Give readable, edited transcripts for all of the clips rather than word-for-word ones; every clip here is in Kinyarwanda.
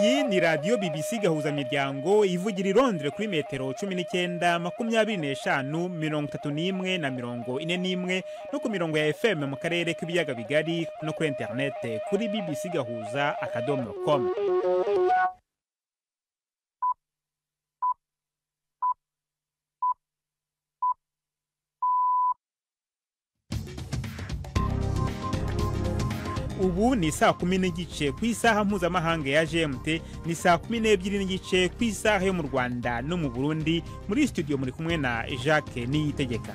iyi ni radiyo BBC gahuza miryango ivugira i Londres kuri metero 19 25 31 na 41 no ku mirongo ya FM mu karere k'ibiyaga bigari no kuri internet kuri bbcgahuza.com. Ubu ni saa 10 n'igice ku isaha mpuzamahanga ya GMT, ni saa 12 n'igice ku isaha yo mu Rwanda no mu Burundi. Muri studio muri kumwe na Jacques Niyitegeka.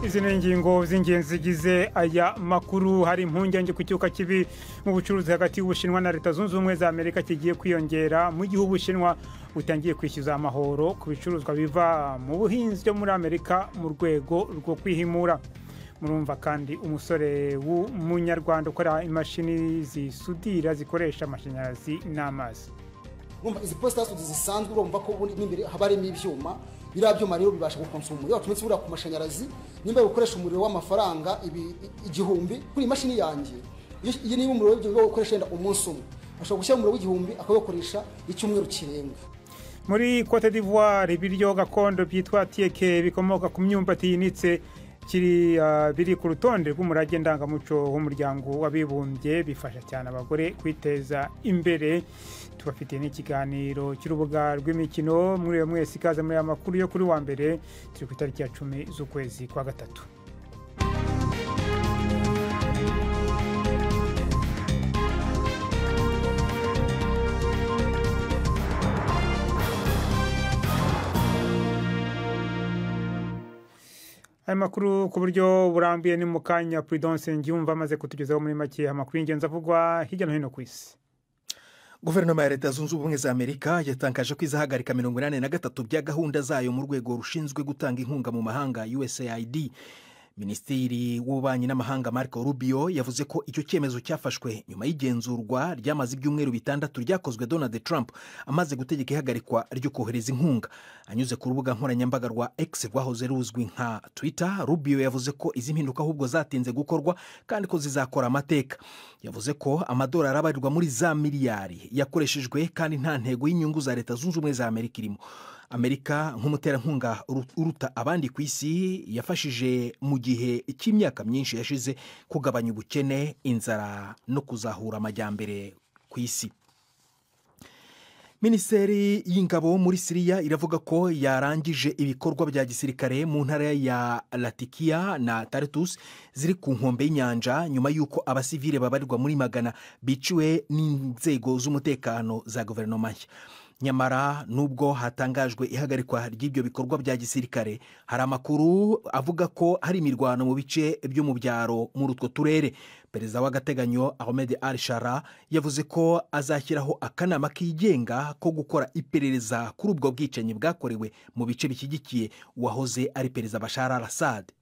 Izi ni ingingo z'ingenzi zigize aya makuru. Hari impungenge ku cyuka kibi mu bucuruzi hagati y'Ubushinwa na Leta Zunze Ubumwe za Amerika kigiye kwiyongera mu gihe Ubushinwa butangiye kwishyuza amahoro ku bicuruzwa biva mu buhinzi byo muri Amerika mu rwego rwo kwihimura. Murumva kandi umusore w'umunyarwanda ukora imashini zisudira zikoresha amashanyarazi n'amazi. Izi postas zisanzwe urumva ko n'imbere habarimo ibyuma birabyuma rero bibasha gukonsoma. Iyo tumetse bura ku mashanyarazi nimba gukoresha umuriro w'amafaranga igihumbi kuri imashini yanjye. Iyi ni umuriro w'ibyo gukoresha enda umunsi umwe. Ashobora gushyira umuriro w'igihumbi akayokoresha icyumweru kirenga. Muri Cote d'Ivoire ibiryo gakondo byitwa tieke bikomoka ku myumbati yinitse biri ku rutonde rw'umurage ndangamuco w'umuryango w'abibumbye, bifasha cyane abagore kwiteza imbere. Tubafitiye n'ikiganiro cy'urubuga rw'imikino. Muri iyo mwese ikaze muri amakuru yo kuri wa mbere, turi ku itariki ya 10 z'ukwezi kwa gatatu. Aya makuru ku buryo burambiye ni mukanya Prudence Ngyumva amaze kutugezaho muri make amakuru y'ingenzi avugwa hirya no hino ku isi. Guverinoma ya Leta Zunze Ubumwe za Amerika yatangaje ko izahagarika 83 bya gahunda zayo mu rwego rushinzwe gutanga inkunga mu mahanga USAID. Minisitiri w'ububanyi n'amahanga Marco Rubio yavuze ko icyo cyemezo cyafashwe nyuma y'igenzurwa ryamaze ibyumweru 6 ryakozwe Donald Trump amaze gutegeka ihagarikwa ryo kohereza inkunga. Anyuze ku rubuga nkoranyambaga rwa X rwahoze ruzwi nka Twitter, Rubio yavuze ko izi mpinduka ahubwo zatinze gukorwa kandi ko zizakora amateka. Yavuze ko amadolari abarirwa muri za miliyari yakoreshejwe kandi nta ntego y'inyungu za Leta Zunze Ubumwe za Amerika irimo. Amerika nk'umuterankunga uruta abandi ku isi yafashije mu gihe cy'imyaka myinshi yashize kugabanya ubukene, inzara no kuzahura amajyambere ku isi. Minisiteri y'ingabo muri Syria iravuga ko yarangije ibikorwa bya gisirikare mu ntara ya Latakia na Tartus ziri ku nkombe y'inyanja nyuma y'uko abasivile babarirwa muri magana biciwe n'inzego z'umutekano za guverinoma nshya. Nyamara nubwo hatangajwe ihagarikwa ry'ibyo bikorwa bya gisirikare, hari amakuru avuga ko hari imirwano mu bice byo mu byaro muri utwo turere. Perezida w'agateganyo Ahmed al-Shara yavuze ko azashyiraho akanama kigenga ko gukora iperereza kuri ubwo bwicanyi bwakorewe mu bice bishyigikiye uwahoze ari Perezida Bashar al-Assad.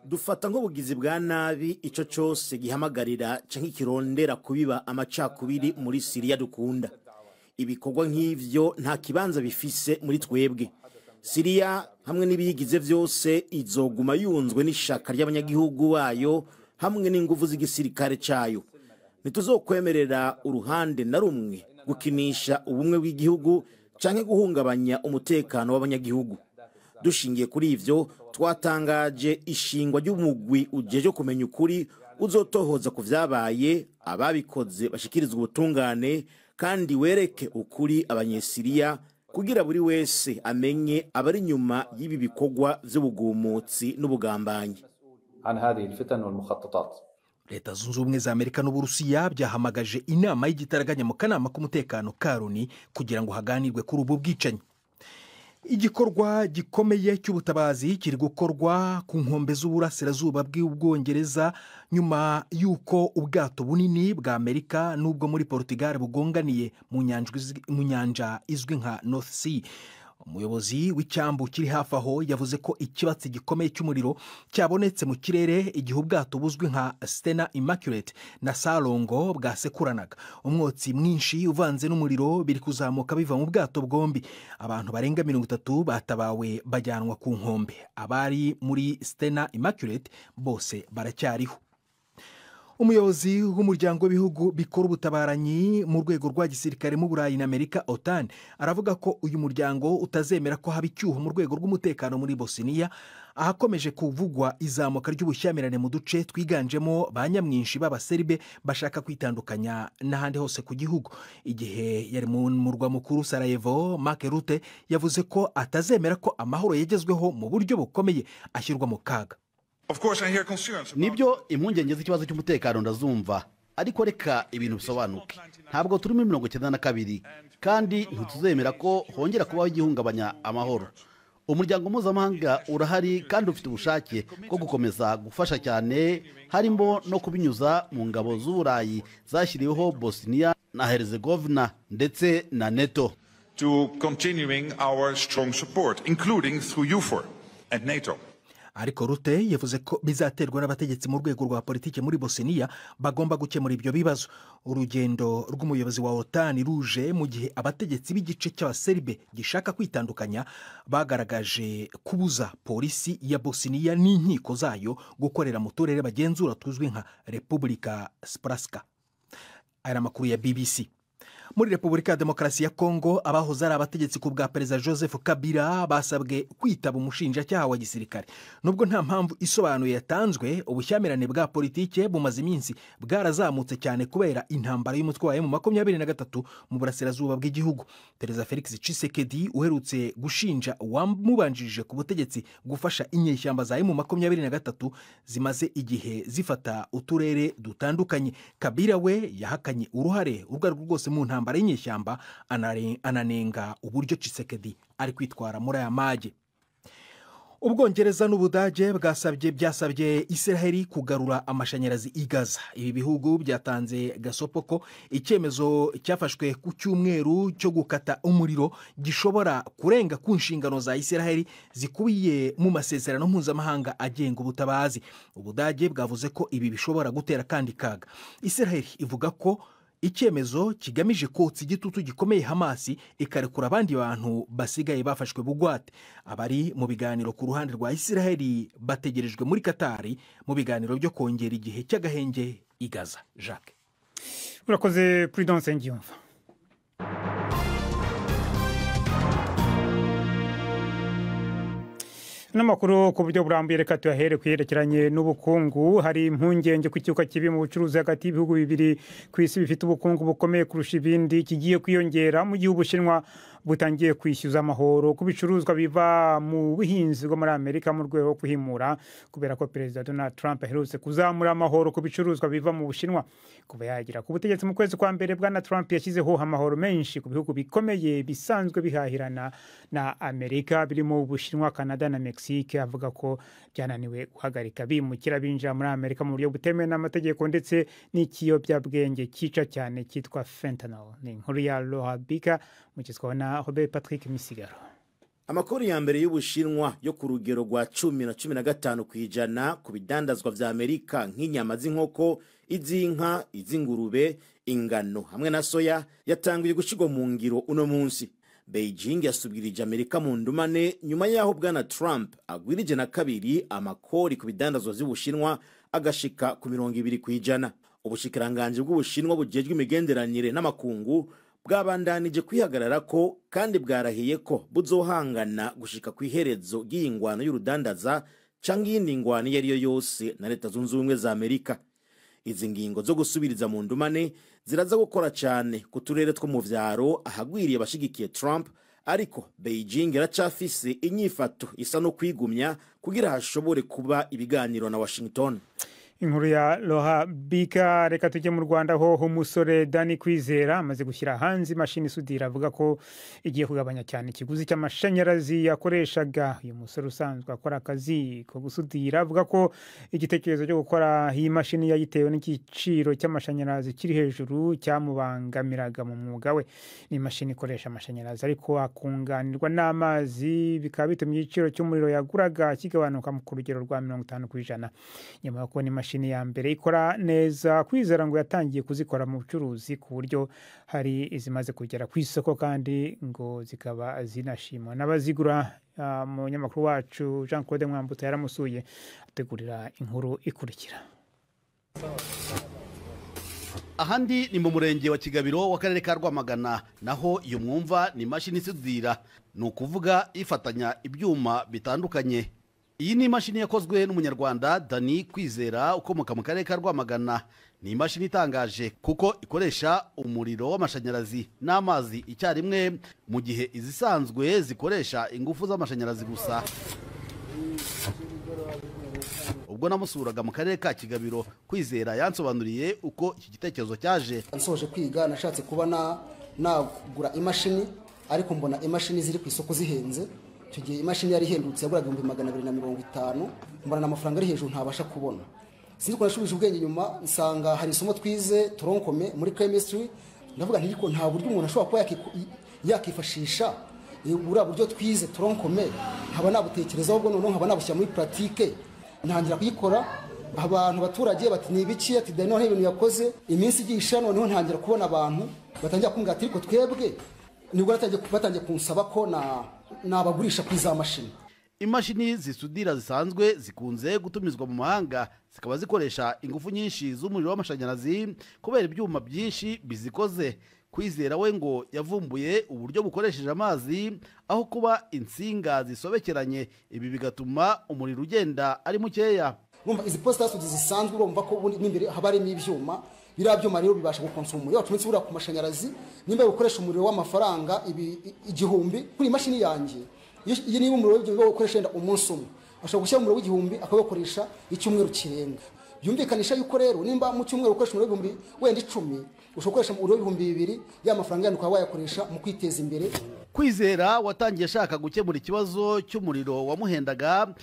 Dufata nk'ubugizi bwa nabi icyo cyose gihamagarira canke kirondera kubiba amacakubiri muri Syria dukunda. Ibikorwa nk'ivyo nta kibanza bifise muri twebwe. Syria hamwe n'ibiyigize byose izoguma yunzwe n'ishaka ry'abanyagihugu bayo hamwe n'ingufu z'igisirikare cyayo. Ntituzokwemerera uruhande na rumwe gukinisha ubumwe bw'igihugu canke guhungabanya umutekano w'abanyagihugu. Dushingiye kuri ivyo twatangaje ishingwa ry'umugwi ujeje kumenya ukuri uzotohoza ku vyabaye, ababikoze bashikirizwa ubutungane kandi wereke ukuri abanyesiriya kugira buri wese amenye abari nyuma y'ibi bikorwa vy'ubugumutsi n'ubugambanyi. Leta Zunze Ubumwe za Amerika n'Uburusiya byahamagaje inama y'igitaraganya mu kanama k'umutekano ka Loni kugira ngo haganirwe kuri ubu bwicanyi. Igikorwa gikomeye cy'ubutabazi kiri gukorwa ku nkombe z'uburasirazuba bw'Ubwongereza nyuma y'uko ubwato bunini bwa Amerika n'ubwo muri Portugal bugonganiye mu nyanja izwi nka North Sea. Umuyobozi w'icyambu kiri hafi aho yavuze ko ikibatsi gikomeye cy'umuriro cyabonetse mu kirere igihe ubwato buzwi nka Stena Immaculate na Salongo bwasekuranaga. Umwotsi mwinshi uvanze n'umuriro biri kuzamuka biva mu bwato bwombi. Abantu barenga 30 batabawe bajyanwa ku nkombe. Abari muri Stena Immaculate bose baracyariho. umuyobozi w'umuryango w'ibihugu bikora ubutabaranyi mu rwego rwa gisirikare mu Burayi na Amerika OTAN aravuga ko uyu muryango utazemera ko haba icyuho mu rwego rw'umutekano muri Bosnia ahakomeje kuvugwa izamuka ry'ubushyamirane mu duce twiganjemo ba nyamwinshi b'abaserbe bashaka kwitandukanya n'ahandi hose ku gihugu. Igihe yari mu murwa mukuru Sarajevo, Mark Rutte yavuze ko atazemera ko amahoro yagezweho mu buryo bukomeye ashyirwa mu kaga. Nibyo impungenge z'ikibazo cy'umutekano ndazumva, ariko reka ibintu bisobanuke. Ntabwo turi muri 1992 kandi ntituzemera ko hongera kubaho igihungabanya amahoro. Umuryango mpuzamahanga urahari kandi ufite ubushake bwo gukomeza gufasha cyane, harimo no kubinyuza mu ngabo z'Uburayi zashyiriweho Bosnia na Herzegovina ndetse na NATO. To continuing our strong support, including through EUFOR and NATO. Ariko Rutte yavuze ko bizaterwa n'abategetsi mu rwego rwa politiki muri Bosnia bagomba gukemura ibyo bibazo. Urugendo rw'umuyobozi wa OTAN ruje mu gihe abategetsi b'igice cy'abaserbe gishaka kwitandukanya bagaragaje kubuza polisi ya Bosnia n'inkiko zayo gukorera mu turere bagenzura tuzwi nka Republika Srpska. Aya makuru ya BBC. Muri Repubulika ya Demokarasi ya Kongo abahoze ari abategetsi ku bwa Perezida Joseph Kabila basabwe kwitaba umushinjacyaha wa gisirikare. Nubwo nta mpamvu isobanuye yatanzwe, ubushyamirane bwa politike bumaze iminsi bwarazamutse cyane kubera intambara y'umutwe wa M23 mu burasirazuba bw'igihugu. Perezida Felix Tshisekedi uherutse gushinja uwamubanjirije ku butegetsi gufasha inyeshyamba za M23 zimaze igihe zifata uturere dutandukanye. Kabila we yahakanye uruhare urwo rwose mu ntambara y'inyeshyamba, ananenga uburyo Tshisekedi ari kwitwara muri aya mage. Ubwongereza n'Ubudage byasabye Israeli kugarura amashanyarazi i Gaza. Ibi bihugu byatanze gasopo ko icyemezo cyafashwe ku cyumweru cyo gukata umuriro gishobora kurenga ku nshingano za Israeli zikubiye mu masezerano mpuzamahanga agenga ubutabazi. Ubudage bwavuze ko ibi bishobora gutera kandi kaga. Israeli ivuga ko icyemezo kigamije kotsa igitutu gikomeye Hamasi ikarekura abandi bantu basigaye bafashwe bugwate. Abari mu biganiro ku ruhande rwa Israeli bategerejwe muri Katari mu biganiro byo kongera igihe cy'agahenge i Gaza. Jacques. Urakoze Prudence Ngiyumva. N'amakuru ku buryo burambuye reka tuyahere kwerekeranye n'ubukungu. Hari impungenge ku cyuka kibi mu bucuruzi hagati y'ibihugu bibiri ku isi bifite ubukungu bukomeye kurusha ibindi kigiye kwiyongera mu gihe Ubushinwa butangiye kwishyuza amahoro ku bicuruzwa biva mu buhinzi bwo muri Amerika mu rwego rwo kuhimura, kubera ko Perezida Donald Trump aherutse kuzamura amahoro ku bicuruzwa biva mu Bushinwa. Kuva yagira ku butegetsi mu kwezi kwa mbere, Bwana Trump yashyizeho amahoro menshi ku bihugu bikomeye bisanzwe bihahirana na Amerika birimo Ubushinwa, Canada na Mexique. Avuga ko byananiwe guhagarika bimukira binjira muri Amerika mu buryo butemewe n'amategeko ndetse n'ikiyobyabwenge cyica cyane cyitwa fentanyl. Ni inkuru ya Laura Bika mugezwaho na Robert Patrick Misigaro. Amakuru ya mbere y'Ubushinwa yo ku rugero rwa 10 na 15 kwijana ku bidandazwa vya Amerika nk'inyama z'inkoko, iz'inka, iz'ingurube, ingano hamwe na soya yatangiye gushigwa mu ngiro uno munsi. Beijing yasubirije Amerika mu ndumane nyuma yaho Bwana Trump agwirije na kabiri amakori ku bidandazwa vy'Ubushinwa agashika ku 20 kwijana. Ubushikiranganje bw'Ubushinwa bujejwe imigenderanire n'amakungu bwabandanije kwihagarara ko kandi bwarahiye ko buzohangana gushika ku iherezo ry'ingwano y'urudandaza canke iyindi ngwano iyo ariyo yose na Leta Zunze Ubumwe za Amerika. Izi ngingo zo gusubiriza mu ndumane ziraza gukora cyane ku turere two mu vyaro ahagwiriye abashigikiye Trump, ariko Beijing iracafise inyifato isa no kwigumya kugira hashobore kuba ibiganiro na Washington. Inkuru ya Laura Bika. Reka tujye mu Rwanda ho umusore Dani Kwizera amaze gushyira hanze imashini isudira, avuga ko igiye kugabanya cyane ikiguzi cy'amashanyarazi yakoreshaga. Uyu musore usanzwe akora akazi ko gusudira avuga ko igitekerezo cyo gukora iyi mashini yayitewe n'igiciro cy'amashanyarazi kiri hejuru cyamubangamiraga mu mwuga we. Ni imashini ikoresha amashanyarazi ariko akunganirwa n'amazi, bikaba bitumye igiciro cy'umuriro yaguraga kigabanuka ku rugero rwa 50%. Nyuma yo kubona imashini ya mbere ikora neza, Kwizera ngo yatangiye kuzikora mu bucuruzi ku buryo hari izimaze kugera ku isoko kandi ngo zikaba zinashimwa n'abazigura. Umunyamakuru wacu Jean Claude Mwambuta yaramusuye ategurira inkuru ikurikira. ahandi ni mu murenge wa Kigabiro w'akarere ka Rwamagana, naho iyo mwumva ni imashini isudira, ni ukuvuga ifatanya ibyuma bitandukanye. Iyi ni imashini yakozwe n'umunyarwanda Dani Kwizera ukomoka mu karere ka Rwamagana. Ni imashini itangaje kuko ikoresha umuriro w'amashanyarazi n'amazi icyarimwe, mu gihe izisanzwe zikoresha ingufu z'amashanyarazi gusa. Ubwo namusuraga mu karere ka Kigabiro, Kwizera yansobanuriye uko iki gitekerezo cyaje. Nsoje kwiga nashatse kuba nagura imashini, ariko mbona imashini ziri ku isoko zihenze. Icyo gihe imashini yari ihendutse yaguraga 250, mbona n'amafaranga ari hejuru ntabasha kubona. Sinzi ko nashubije ubwenge nyuma, nsanga hari isomo twize toronkome muri chemistry, ndavuga nti ko nta buryo umuntu ashobora kuba yakifashisha buriya buryo twize toronkome, nkaba nabutekerezaho ubwo noneho nkaba nabushyira muri pratique. Ntangira kuyikora, abantu baturage bati ni ibiki, ati dani noneho ibintu yakoze. Iminsi igisha noneho ntangira kubona abantu batangira kumbwira ati ko twebwe nibwo batangiye kunsaba ko nabagurisha kuri za mashini. Imashini zisudira zisanzwe zikunze gutumizwa mu mahanga, zikaba zikoresha ingufu nyinshi z'umuriro w'amashanyarazi kubera ibyuma byinshi bizikoze. Kwizera we ngo yavumbuye uburyo bukoresheje amazi aho kuba insinga zisobekeranye, ibi bigatuma umuriro ugenda ari mukeya. Izi postas zisanzwe urumva ko n'imbere haba harimo ibyuma, biriya byuma rero bibasha gukonsoma umuriro. Wacumetse buriya ku mashanyarazi, nimba ukoresha umuriro w'amafaranga igihumbi kuri imashini yanjye, iyi niba umuriro wo gukoresha yenda umunsi umwe, ashobora gushyira umuriro w'igihumbi akabakoresha icyumweru kirenga. Byumvikanisha yuko rero nimba mu cyumweru ukoresha umuriro w'ibihumbi wenda 10, ushobora gukoresha umuriro w'ibihumbi 2, ya mafaranga yanduka wayakoresha mu kwiteza imbere. Kwizera watangiye ashaka gukemura ikibazo cy'umuriro wamuhendaga,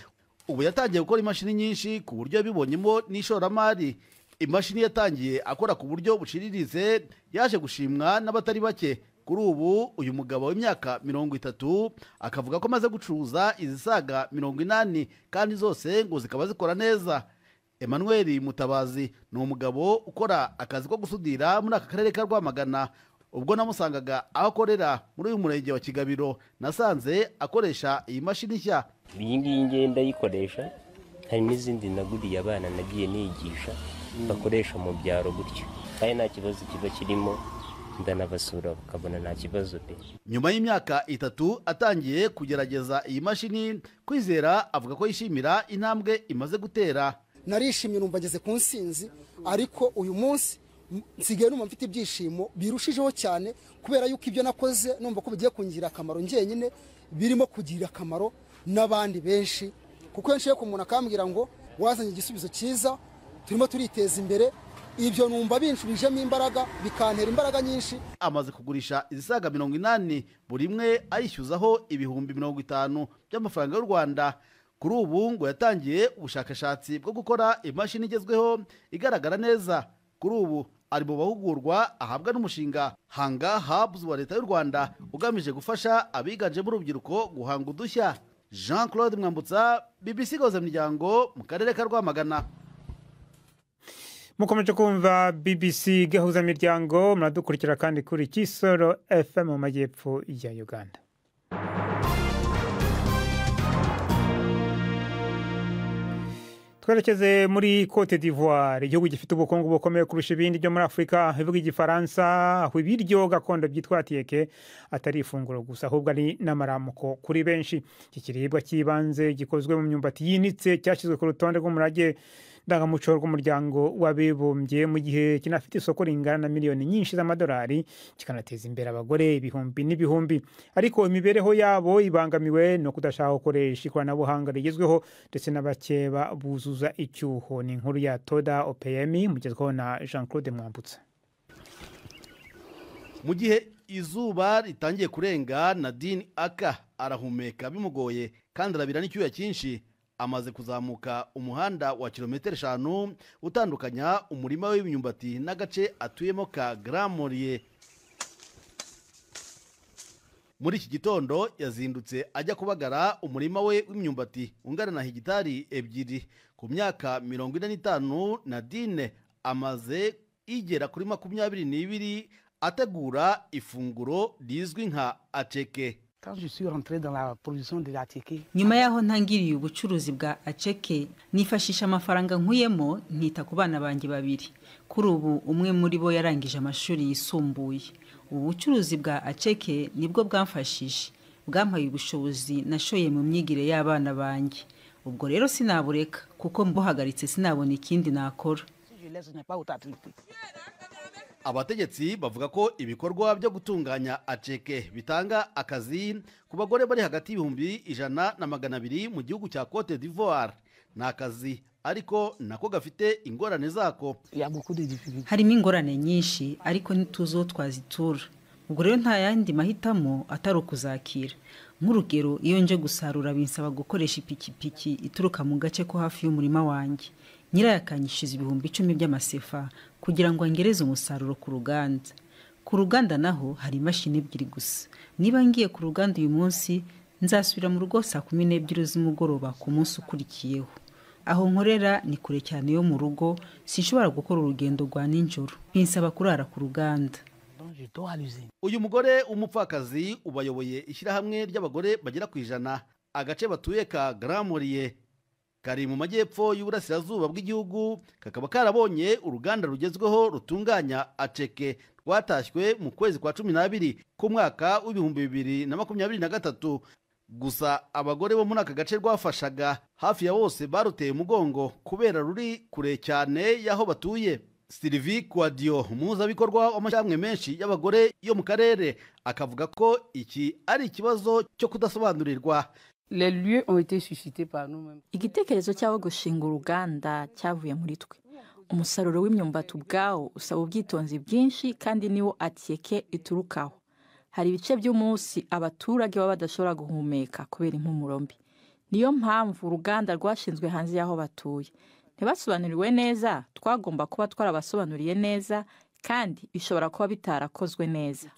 ubu yatangiye gukora imashini nyinshi ku buryo yabibonyemo n'ishoramari. Imashini yatangiye akora ku buryo buciriritse, yaje gushimwa n'abatari bake. Kuri ubu uyu mugabo w'imyaka 30 akavuga ko amaze gucuruza izisaga 80 kandi zose ngo zikaba zikora neza. Emmanuel Mutabazi ni umugabo ukora akazi ko gusudira muri aka karere ka Rwamagana. Ubwo namusangaga aho akorera muri uyu murenge wa Kigabiro, nasanze akoresha iyi mashini nshya. Iyi ngiyi ngenda yikoresha, hari n'izindi naguriye abana nagiye nigisha bakoresha mu byaro gutyo, kandi nta kibazo kiba kirimo, ndanabasura bakabona nta kibazo pe. Nyuma y'imyaka 3 atangiye kugerageza iyi mashini, Kwizera avuga ko yishimira intambwe imaze gutera. Narishimye numva ngeze ku nsinzi, ariko uyu munsi nsigaye numva mfite ibyishimo birushijeho cyane, kubera yuko ibyo nakoze numva ko bigiye kungira akamaro ngenyine, birimo kugira akamaro n'abandi benshi. Kuko nshye ko umuntu akambwira ngo wazanye igisubizo cyiza, turimo turiteza imbere, ibyo numva binshubijemo imbaraga, bikantera imbaraga nyinshi. Amaze kugurisha izisaga 80, buri imwe ayishyuzaho ibihumbi 50 by'amafaranga y'u Rwanda. Kuri ubu ngo yatangiye ubushakashatsi bwo gukora imashini igezweho igaragara neza. Kuri ubu ari mu bahugurwa ahabwa n'umushinga Hanga Hubs wa Leta y'u Rwanda ugamije gufasha abiganjemo urubyiruko guhanga udushya. Jean-Claude Mwambutsa, BBC Gahuzamiryango mu karere ka Rwamagana. Mukomeje kumva BBC Gahuzamiryango, muradukurikira kandi kuri Kisoro FM mu majyepfo ya Uganda. Twerekeze muri Cote d'Ivoire, igihugu gifite ubukungu bukomeye kurusha ibindi byo muri Afrika, bivuga igifaransa, aho ibiryo gakondo byitwa tieke atari ifunguro gusa, ahubwo ari n'amaramuko kuri benshi. Iki kiribwa kibanze gikozwe mu myumbati yinitse, cyashyizwe ku rutonde rw'umurage ndangamuco rw'umuryango w'abibumbye, mu gihe kinafite isoko ringana na miliyoni nyinshi z'amadolari, kikanateza imbere abagore ibihumbi n'ibihumbi. Ariko imibereho yabo ibangamiwe no kudashaka gukoresha ikoranabuhanga rigezweho, ndetse n'abakeba buzuza icyuho. Ni inkuru ya Toda Opeyemi mugezweho na Jean-Claude Mwambutsa. Mu gihe izuba ritangiye kurenga, Nadine Aka arahumeka bimugoye kandi arabira n'icyuya cyinshi. Amaze kuzamuka umuhanda wa kilometero 5 utandukanya umurima w'imyumbati n'agace atuyemo ka Gramorier. Muri iki gitondo yazindutse ajya kubagara umurima we w'imyumbati ungana na hegitari 2. Ku myaka 45 Nadine amaze igera kuri 22 ategura ifunguro rizwi nka acheke. nyuma yaho ntangiriye ubucuruzi bwa aceke nifashisha amafaranga nkuyemo nkita ku bana banjye babiri. Kuri ubu umwe muri bo yarangije amashuri yisumbuye. Ubu bucuruzi bwa aceke nibwo bwamfashije, bwampaye ubushobozi nashoye mu myigire y'abana banjye. Ubwo rero sinabureka kuko mbuhagaritse sinabona ikindi nakora. Abategetsi bavuga ko ibikorwa byo gutunganya aceke bitanga akazi ku bagore bari hagati y'ibihumbi 100 na 200 mu gihugu cya Cote d'Ivoire. Ni akazi ariko nako gafite ingorane zako. Harimo ingorane nyinshi ariko ntituzo twazitura. Ubwo rero nta yandi mahitamo atari ukuzakira. Nk'urugero iyo nje gusarura binsaba gukoresha ipikipiki ituruka mu gace ko hafi y'umurima wanjye. Nyirayakanyishiza ibihumbi 10 by'amasefa kugira ngo angereze umusaruro ku ruganda. Ku ruganda naho hari imashini ebyiri gusa. Niba ngiye ku ruganda uyu munsi nzasubira mu rugo saa 12 z'umugoroba ku munsi ukurikiyeho. Aho nkorera ni kure cyane yo mu rugo, sinshobora gukora urugendo rwa ninjoro. Binsaba kurara ku ruganda. Uyu mugore umupfakazi ubayoboye ishyirahamwe ry'abagore bagera ku 100. Agace batuye ka Grand Morier kari mu majyepfo y'uburasirazuba bw'igihugu, kakaba karabonye uruganda rugezweho rutunganya aceke rwatashywe mu kwezi kwa 12 ku mwaka w'ibihumbi 2023. Gusa abagore bo muri aka gace rwafashaga hafi ya bose baruteye umugongo kubera ruri kure cyane y'aho batuye. Sylvie Quadio, umuhuzabikorwa w'amashyirahamwe menshi y'abagore yo mu karere, akavuga ko iki ari ikibazo cyo kudasobanurirwa. Igitekerezo cy'aho gushinga uruganda cyavuye muri twe. Umusaruro w'imyumbati ubwawo usaba ubwitonzi bwinshi kandi niwo aceke iturukaho. Hari ibice by'umunsi abaturage baba badashobora guhumeka kubera impumuro mbi. Niyo mpamvu uruganda rwashinzwe hanze y'aho batuye. Ntibasobanuriwe neza, twagomba kuba twarabasobanuriye neza kandi bishobora kuba bitarakozwe neza.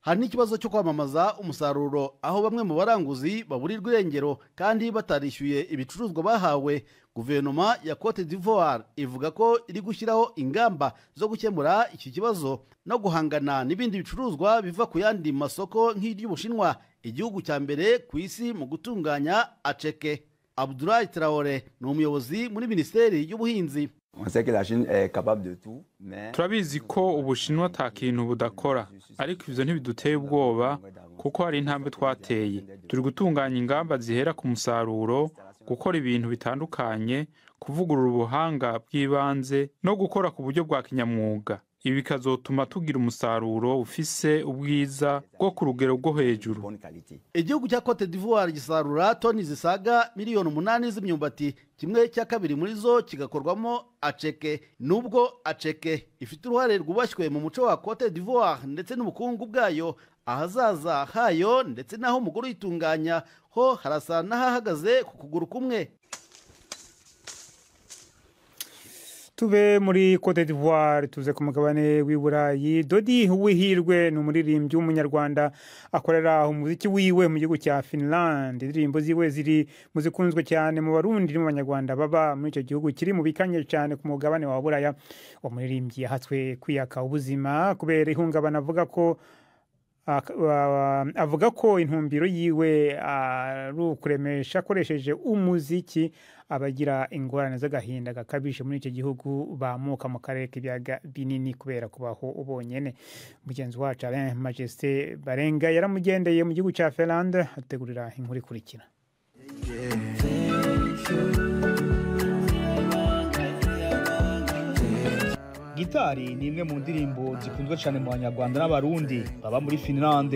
Hari n'ikibazo cyo kwamamaza umusaruro aho bamwe mu baranguzi baburirwa irengero kandi batarishyuye ibicuruzwa bahawe. Guverinoma ya Cote d'Ivoire ivuga ko iri gushyiraho ingamba zo gukemura iki kibazo no guhangana n'ibindi bicuruzwa biva ku yandi masoko nk'iry'Ubushinwa, igihugu cya mbere ku isi mu gutunganya aceke. Abdoulaye Traoré ni umuyobozi muri Minisiteri y'Ubuhinzi. Turabizi ko Ubushinwa ata kintu budakora, ariko ivyo ntibiduteye ubwoba kuko hari intambwe twateye. Turi gutunganya ingamba zihera ku musaruro, gukora ibintu bitandukanye, kuvugurura ubuhanga bw'ibanze no gukora ku buryo bwa kinyamwuga. Ibi bikazotuma tugira umusaruro ufise ubwiza bwo ku rugero rwo hejuru. Igihugu cya Cote d'Ivoire gisarura toni zisaga 8 z'imyumbati, kimwe cya kabiri muri zo kigakorwamo aceke. Nubwo aceke ifite uruhare rwubashywe mu muco wa Cote d'Ivoire ndetse n'ubukungu bwayo, ahazaza hayo ndetse naho umugore uyitunganya ho harasa n'ahahagaze ku kuguru kumwe. Tuve muri Cote d'Ivoire tuze ku mugabane w'Iburayi. Dodi Uwihirwe ni umuririmbyi w'umunyarwanda akorera umuziki wiwe mu gihugu cya Finland. Indirimbo ziwe ziri muzikunzwe cyane mu Barundi no mu Banyarwanda baba muri icyo gihugu kiri mu bikanye cyane ku mugabane wa Buraya. Umuririmbyi yahatswe kwiyaka ubuzima kubera ihungabana, avuga ko intumbiro yiwe ari ukuremesha akoresheje umuziki abagira ingorane z'agahinda gakabije muri icyo gihugu bamuka mu karere k'ibiyaga binini kubera kubaho ubonyene. Mugenzi wacu Alain Majesté Barenga yaramugendeye mu gihugu cya Finland ategurira inkuru ikurikira. Gitari ni imwe mu ndirimbo zikunzwe cyane mu Banyarwanda n'Abarundi baba muri Finland.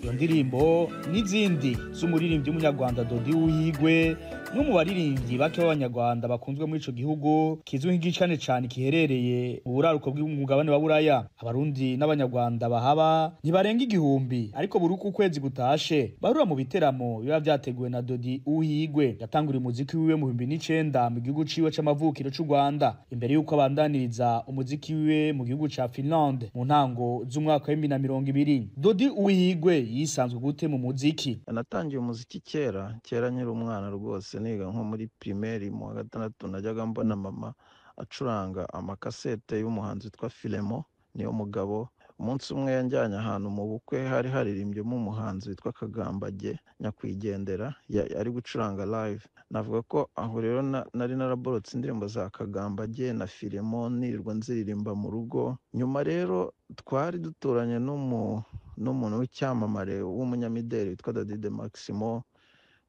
Iyo ndirimbo n'izindi z'umuririmbyi w'umunyarwanda Dodi Uwihirwe no mu baririmbyi bake b'Abanyarwanda bakunzwe muri ico gihugu kizwi nk'igicane cyane kiherereye mu buraruko bw'umugabane wa Buraya. Abarundi n'Abanyarwanda bahaba ntibarenga 1000, ariko buri uko ukwezi gutashe barura mu biteramo biba byateguwe na Dodi Uwihirwe. Yatanguriye umuziki wiwe mu 2009 mu gihugu ciwe c'amavukiro c'u Rwanda, imbere yuko abandaniriza umuziki wiwe mu gihugu ca Finland mu ntango z'umwaka wa 2020. Dodi Uwihirwe yisanzwe gute mu muziki? Natangiye umuziki kera nyiri umwana rwose, niga nko muri primaire mu wa 6 najyaga mbona mama acuranga amakasete y'umuhanzi witwa Filemo niyo mugabo umunsi umwe yanjyanye ahantu mu bukwe hari haririmbyemo umuhanzi witwa Kagambage nyakwigendera ari gucuranga live. Navuga ko aho rero nari naraborotse indirimbo za Kagambage na Filemon nirirwa nziririmba mu rugo. Nyuma rero twari duturanye n'umuntu w'icyamamare w'umunyamideli witwa Dadide Maximo,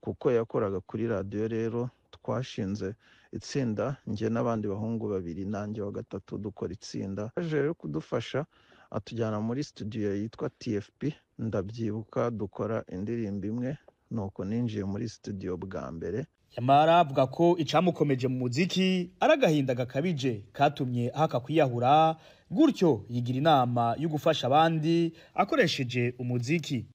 kuko yakoraga kuri radiyo. Rero twashinze itsinda, njye n'abandi bahungu babiri nanjye wa gatatu dukora itsinda. Aje rero kudufasha atujyana muri studio yitwa TFP, ndabyibuka dukora indirimbo imwe, nuko ninjiye muri studio bwa mbere. Yamara avuga ko icamukomeje mu muziki aragahinda gakabije katumye haka kwiyahura, gutyo yigira inama yo gufasha abandi akoresheje umuziki.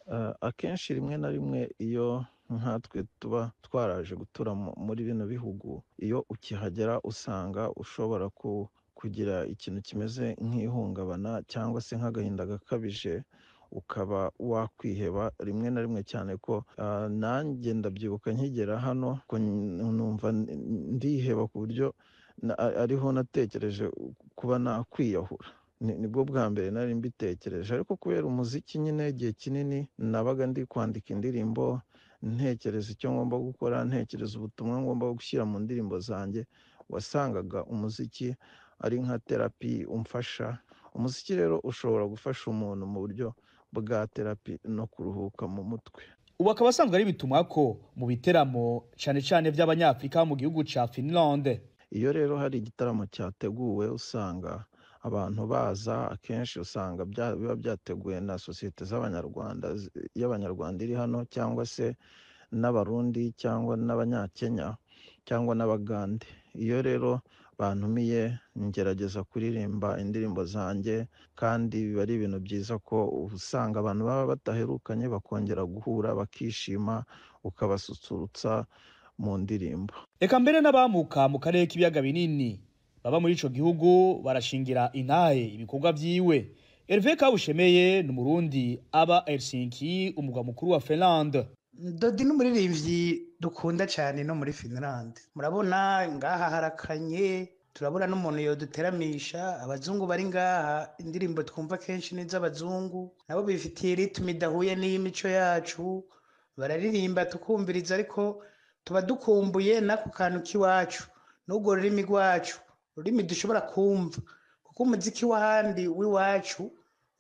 Akenshi rimwe na rimwe iyo nkatwe tuba twaraje gutura muri bino bihugu, iyo ukihagera usanga ushobora kugira ikintu kimeze nk'ihungabana cyangwa se nk'agahinda gakabije, ukaba wakwiheba rimwe na rimwe, cyane ko nanjye ndabyibuka nkigera hano ko numva ndiheba ku buryo ariho natekereje kuba nakwiyahura. Nibwo bwa mbere nari mbitekereje, ariko kubera umuziki nyine igihe kinini nabaga ndi kwandika indirimbo, ntekereza icyo ngomba gukora, ntekereza ubutumwa ngomba gushyira mu ndirimbo zanjye, wasangaga umuziki ari nka terapi umfasha. Umuziki rero ushobora gufasha umuntu mu buryo bwa terapi no kuruhuka mu mutwe. Ubu akaba asanzwe ari bitumwa ko mu biteramo cyane cyane by'abanyafrika mu gihugu ca Finland. Iyo rero hari igitaramo cyateguwe usanga abantu baza, akenshi usanga biba byateguwe na sosiyete y'abanyarwanda iri hano, cyangwa se n'abarundi cyangwa n'abanyakenya cyangwa n'abagande. Iyo rero bantumiye ngerageza kuririmba indirimbo zanjye, kandi biba ari ibintu byiza ko usanga abantu baba bataherukanye bakongera guhura bakishima, ukabasusurutsa mu ndirimbo. Eka mbere n'abamuka mu karere k'ibiyaga binini baba muri ico gihugu barashingira intahe ibikorwa vyiwe. Hervé Kabushemeye ni Umurundi aba Helsinki, umugwa mukuru wa Finland. Dodi n'umuririmbyi dukunda cyane no muri Finland. Murabona ngaha harakanye, turabona n'umuntu yoduteramisha. Abazungu bari ngaha, indirimbo twumva kenshi n'iz'abazungu, nabo bifitiye ritme idahuye n'imico yacu, bararirimba tukumviriza, ariko tuba dukumbuye nako kantu k'iwacu n'ubwo rurimi rwacu, ururimi dushobora kumva, kuko umuziki w'ahandi w'iwacu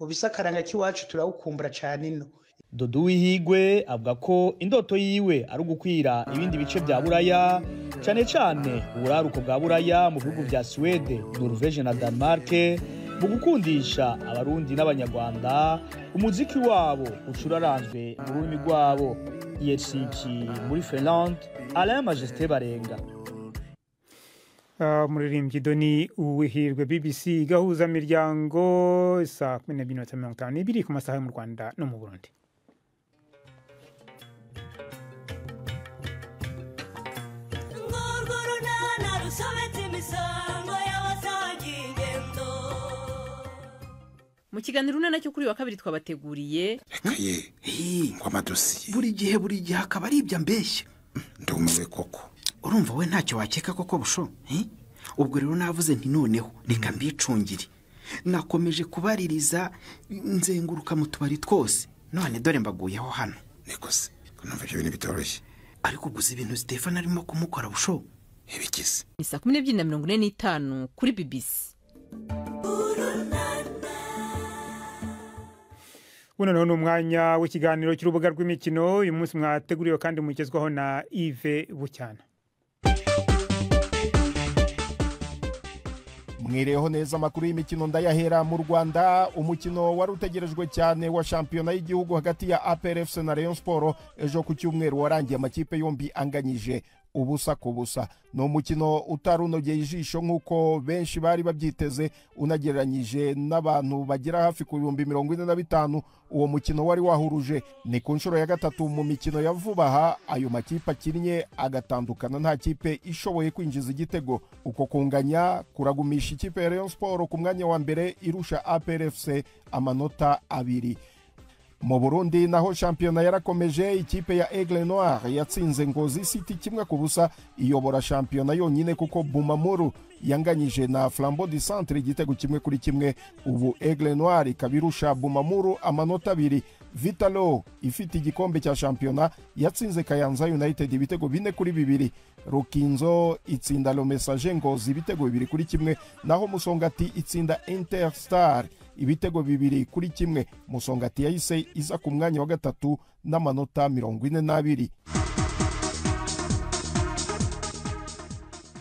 ubisakaranga k'iwacu turawukumbura cyane ino. Dodo Uwihigwe avuga ko indoto yiwe ari ugukwira ibindi bice bya Buraya, cyane cyane uburaruko bwa Buraya mu bihugu bya Swede, Norvege na Denmark, mu gukundisha abarundi n'abanyarwanda umuziki wabo ucuraranzwe mu rurimi rwabo. Helsinki muri Finland, Alain Majesté Barenga. Umuririmbyi Doni Uwihirwe, BBC gahuza miryango, saa 12:52 ku masaha mu Rwanda no mu Burundi. Mu kiganiro unana cyo kuri wa kabiri twabateguriye ngo amadosiye buri gihe akaba ari ibya mbeshya. Ndumiwe koko. Urumva we ntacyo wakeka koko busho? Ubwo rero navuze nti noneho reka mbicungire. Nakomeje kubaririza nzenguruka mu tubari twose, none dore mbaguyeho hano. Nikose numva ibyo bintu bitoroshye, ariko guza ibintu Stefano arimo kumukora busho ibikize. Ni saa 12:45 kuri BBC. Uno ni umwanya w'ikiganiro cy'urubuga rw'imikino. Uyu munsi mwateguriwe kandi mugezwaho na Yves Bucyana. Mwireho neza amakuru y'imikino ndayahera mu Rwanda. Umukino wari utegerejwe cyane wa shampiyona y'igihugu hagati ya APR FC na Rayon Sport ejo ku cyumweru warangiye amakipe yombi anganyije ubusa ku busa. No umukino utarunogeye ijisho nk'uko benshi bari babyiteze, unagereranyije n'abantu bagera hafi ku 45,000. Uwo mukino wari wahuruje ni ku nshuro ya gatatu mu mikino ya vuba aha ayo makipe akinnye agatandukana nta kipe ishoboye kwinjiza igitego. Uko kunganya kuragumisha ikipe ya Rayon Sport ku mwanya wa mbere irusha APR FC amanota 2. mu Burundi naho shampiyona yarakomeje. Ikipe ya Aigle Noir yatsinze Ngozi City 1-0 iyobora shampiyona yonyine kuko Bumamuru yanganyije na Flambeau du Centre igitego 1-1. Ubu Aigle Noir ikabirusha Bumamuru amanota 2. Vitalo ifite igikombe cya shampiyona yatsinze Kayanza United ibitego 4-2. Rukinzo itsinda Le Messager Ngozi ibitego 2-1, naho Musongati itsinda Interstar ibitego 2-1. Musongati yahise iza ku mwanya wa gatatu n'amanota 42.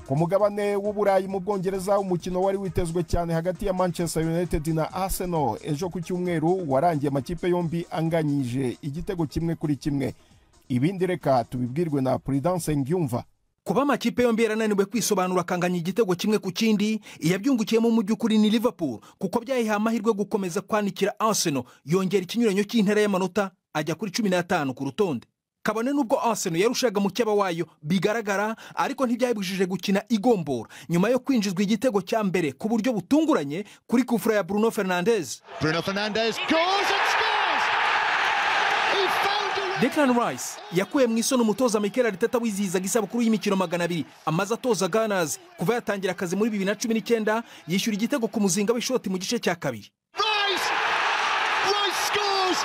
Ku mugabane w'Uburayi mu Bwongereza, umukino wari witezwe cyane hagati ya Manchester United na Arsenal ejo ku cyumweru warangiye amakipe yombi anganyije igitego 1-1. Ibindi reka tubibwirwe na Prudence Ngyumva. Kuba amakipe yombi yarananiwe kwisobanura akanganya igitego 1-1, iyabyungukiyemo mu by'ukuri ni Liverpool kuko byayiha amahirwe gukomeza kwanikira Arsenal, yongera ikinyuranyo cy'intera y'amanota ajya kuri 15 ku rutonde. Kabone nubwo Arsenal yarushaga mu cyaba wayo bigaragara, ariko ntibyayibujije gukina igombora nyuma yo kwinjizwa igitego cya mbere ku buryo butunguranye kuri kufura ya Bruno Fernandes. Goes and scores! He found a... Declan Rice yakuye mu isono umutoza Mikel Arteta wizihizaga isabukuru y'imikino 200 amaze atoza Gunners kuva yatangira akazi muri 2019, yishyura igitego ku muzinga w'ishoti mu gice cya kabiri. Rice scores!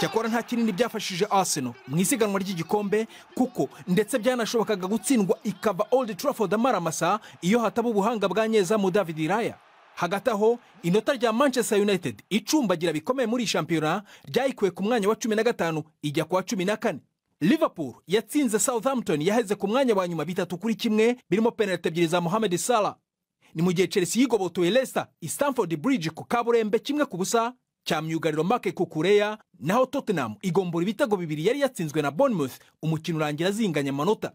Cyakora nta kinini byafashije Arsenal mu isiganwa ry'igikombe kuko ndetse byanashobokaga gutsindwa ikava Old Trafford amaramasa iyo hataba ubuhanga bwa nyezamu David Raya. Hagati aho inota rya Manchester United icumbagira bikomeye muri shampiyona ryayikuye ku mwanya wa 15 ijya kwa 14. Liverpool yatsinze Southampton yaheze ku mwanya wa nyuma 3-1 birimo penalty 2 za Mohamed Salah. Ni mu gihe Chelsea yigobotoye Leicester Stamford Bridge ku kaburembe 1-0 cya myugariro Marc Cucurella, naho Tottenham igombora ibitego 2 yari yatsinzwe na Bournemouth umukino urangira zinganya amanota.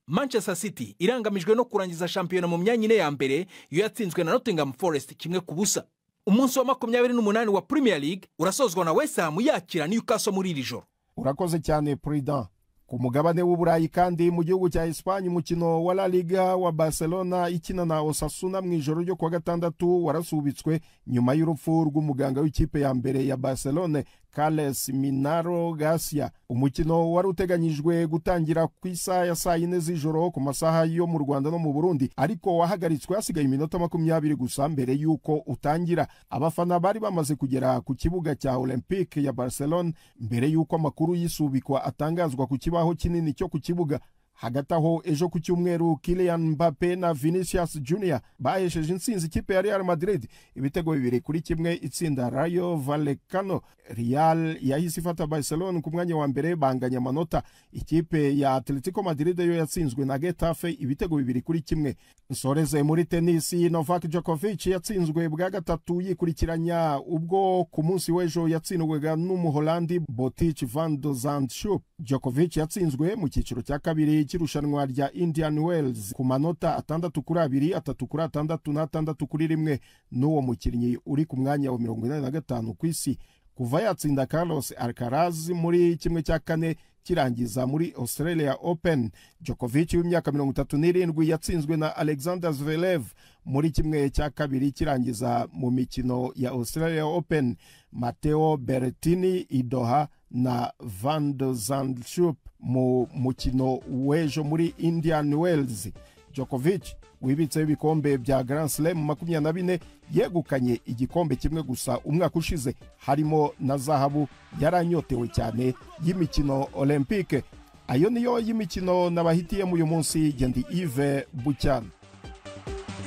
Manchester City irangamijwe no kurangiza shampiyona mu myanya 4 ya mbere yo yatsinzwe na Nottingham Forest 1-0. Umunsi wa 28 wa Premier League urasozwa na West Ham yakira Newcastle muri iri joro. Urakoze cyane Prudent. Ku mugabane w'Uburayi kandi mu gihugu cya Espagne, umukino wa La Liga wa Barcelona ikina na Osasuna mu ijoro ryo kuwa gatandatu warasubitswe nyuma y'urupfu rw'umuganga w'ikipe ya mbere ya Barcelona Carles Minaro Garcia. Umukino wari uteganyijwe gutangira ku isaha ya 4 z'ijoro ku masaha yo mu Rwanda no mu Burundi, ariko wahagaritswe hasigaye iminota 20 gusa mbere yuko utangira. Abafana bari bamaze kugera ku kibuga cya Olympique ya Barcelona mbere yuko amakuru y'isubikwa atangazwa ku kibaho kinini cyo ku kibuga. Hagati aho ejo ku cyumweru Kylian Mbappe na Vinicius Junior bahesheje intsinzi ikipe ya Real Madrid ibitego 2-1 itsinda Rayo Vallecano. Real yahise ifata Barcelona ku mwanya wa mbere banganya amanota. Ikipe ya Atletico Madrid yo yatsinzwe na Getafe ibitego 2-1. Nsoreze muri tennis, Novak Djokovic yatsinzwe bwa gatatu yikurikiranya ubwo ku munsi w'ejo yatsindwaga n'Umuholandi Botic van de Zandschulp. Djokovic yatsinzwe mu cyiciro cya kabiri cy'irushanwa rya Indian Wells ku manota 6-2, 3-6 na 6-1 n'uwo mukinnyi uri ku mwanya wa 45 ku isi kuva yatsinda Carlos Alcaraz muri kimwe cya kane kirangiza muri Australia Open. Djokovic w'imyaka 37 yatsinzwe na Alexander Zverev muri kimwe cya kabiri kirangiza mu mikino ya Australia Open. Matteo Berrettini idoha na Van de Zandschulp mu mukino w'ejo muri Indian Wells. Djokovic wibitse ibikombe bya Grand Slam 24 yegukanye igikombe kimwe gusa umwaka ushize, harimo na zahabu. Yaranyotewe cyane y'imikino Olympique. Ayo niyo y'imikino nabahitiyemo uyu munsi. Gendi Yves Bucyana.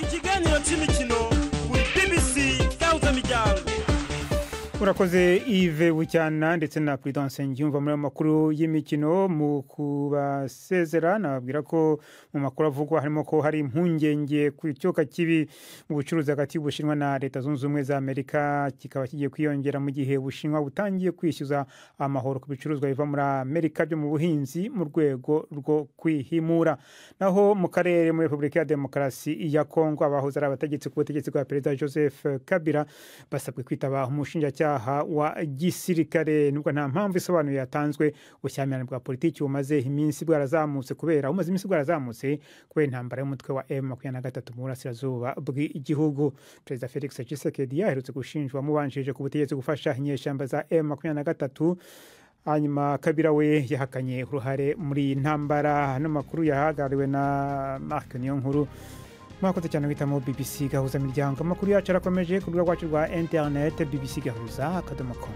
Ikiganiro cy'imikino kuri BBC South America. Urakoze Yves Bucyana ndetse na Prudence Ngyumva muri makuru y'imikino. Mu kubasezera nababwira ko mu makuru avugwa harimo ko hari impungenge ku cyoka kibi mu bucuruzi hagati y'Ubushinwa na Leta Zunze Ubumwe za Amerika, kikaba kigiye kwiyongera mu gihe Ubushinwa butangiye kwishyuza amahoro ku bicuruzwa biva muri Amerika byo mu buhinzi mu rwego rwo kwihimura. Naho mu karere muri Repubulika ya Demokarasi ya Kongo, abahoze ari abategetsi ku butegetsi bwa Perezida Joseph Kabila basabwe kwitaba umushinjacyaha nshinjabyaha wa gisirikare nubwo nta mpamvu isobanuye yatanzwe ubushyamirane bwa politiki bumaze iminsi bwarazamutse kubera intambara y'umutwe wa M23 mu burasirazuba bw'igihugu. Perezida Felix Tshisekedi yaherutse gushinjwa mubanjije ku butegetsi gufasha inyeshyamba za M23, hanyuma Kabila we yahakanye uruhare muri ntambara. N'amakuru yahagarariwe na Mark Niyonkuru. Mwakoze cyane guhitamo BBC Gahuza Miryango. Amakuru yacu arakomeje ku rubuga rwacu rwa internet bbcgahuza.com.